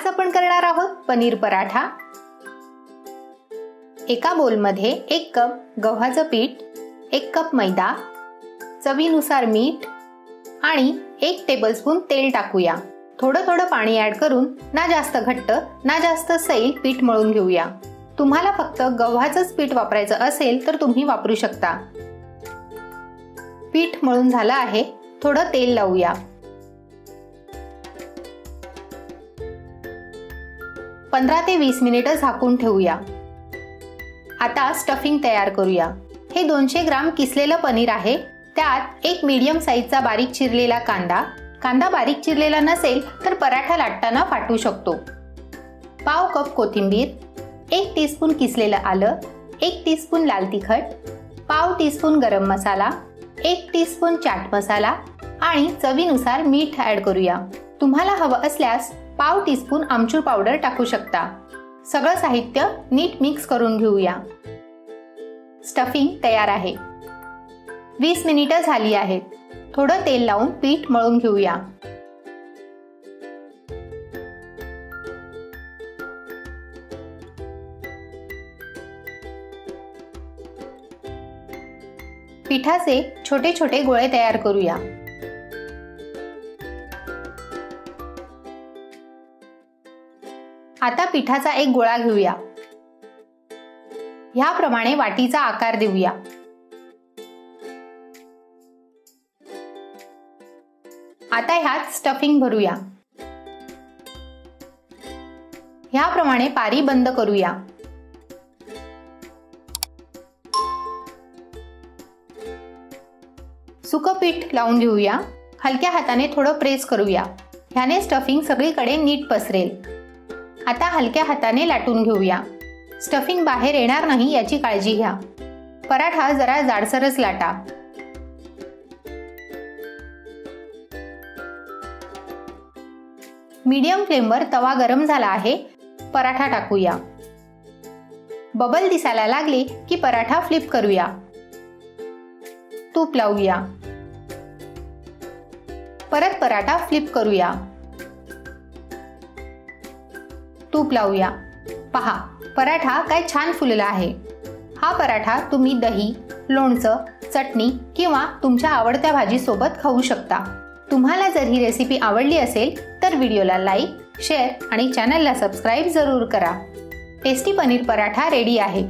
आज आपण करणार आहोत पनीर पराठा। एका बोलमध्ये 1 कप गव्हाचं पीठ, 1 कप मैदा, चवीनुसार मीठ आणि 1 टेबलस्पून तेल टाकूया। थोडं थोडं पाणी ऍड करून ना जास्त घट्ट ना जास्त सैल पीठ मळून घेऊया। तुम्हाला फक्त गव्हाचंच पीठ वापरायचं असेल तर तुम्ही वापरू शकता। पीठ मळून झालं आहे, थोडं तेल लावूया। 15 ते 20 मिनिटं झाकून ठेवूया। आता स्टफिंग तयार करूया। हे 200 ग्राम किसलेलं पनीर आहे। त्यात एक मीडियम साईजचा बारीक चिरलेला कांदा, कांदा बारीक चिरलेला नसेल तर पराठा लाटताना फाटू शकतो, पाव कप कोथिंबीर, 1 टीस्पून किसलेलं आलं, 1 टीस्पून लाल तिखट, पाव टीस्पून गरम मसाला, 1 टीस्पून चाट मसाला आणि चवीनुसार मीठ ऍड करूया। तुम्हाला हवं असल्यास पाव टीस्पून आमचूर पावडर टाकू शकता। सगळं साहित्य नीट मिक्स करून घेऊया। स्टफिंग तयार आहे। 20 मिनिटं झाली आहेत। थोडं तेल लावून पीठ मळून घेऊया। पिठाचे छोटे छोटे गोळे तयार करूया। आता पिठाचा एक गोळा घेऊया। ह्याप्रमाणे वाटीचा आकार देऊया। आता ह्यात स्टफिंग भरूया। ह्याप्रमाणे पारी बंद करूया। सुकं पीठ लावून घेऊया। हलक्या हाताने थोडं प्रेस करूया। ह्याने स्टफिंग सगळीकडे नीट पसरेल। आता हलक्या हाताने लाटून घेऊया। स्टफिंग बाहेर येणार नाही याची काळजी घ्या। पराठा जरा जाडसरच लाटा। मीडियम फ्लेमवर तवा गरम झाला आहे। पराठा टाकूया। बबल दिसायला लागले की पराठा फ्लिप करूया। तूप लावूया। परत पराठा फ्लिप करूया। तूप लावूया। पहा, पराठा काय छान फुलला आहे। हा पराठा तुम्ही दही, लोणचं, चटणी किंवा तुमच्या आवडत्या भाजी सोबत खाऊ शकता। तुम्हाला जर ही रेसिपी आवडली असेल तर व्हिडिओला लाईक, शेअर आणि चॅनलला सबस्क्राईब जरूर करा। टेस्टी पनीर पराठा रेडी आहे।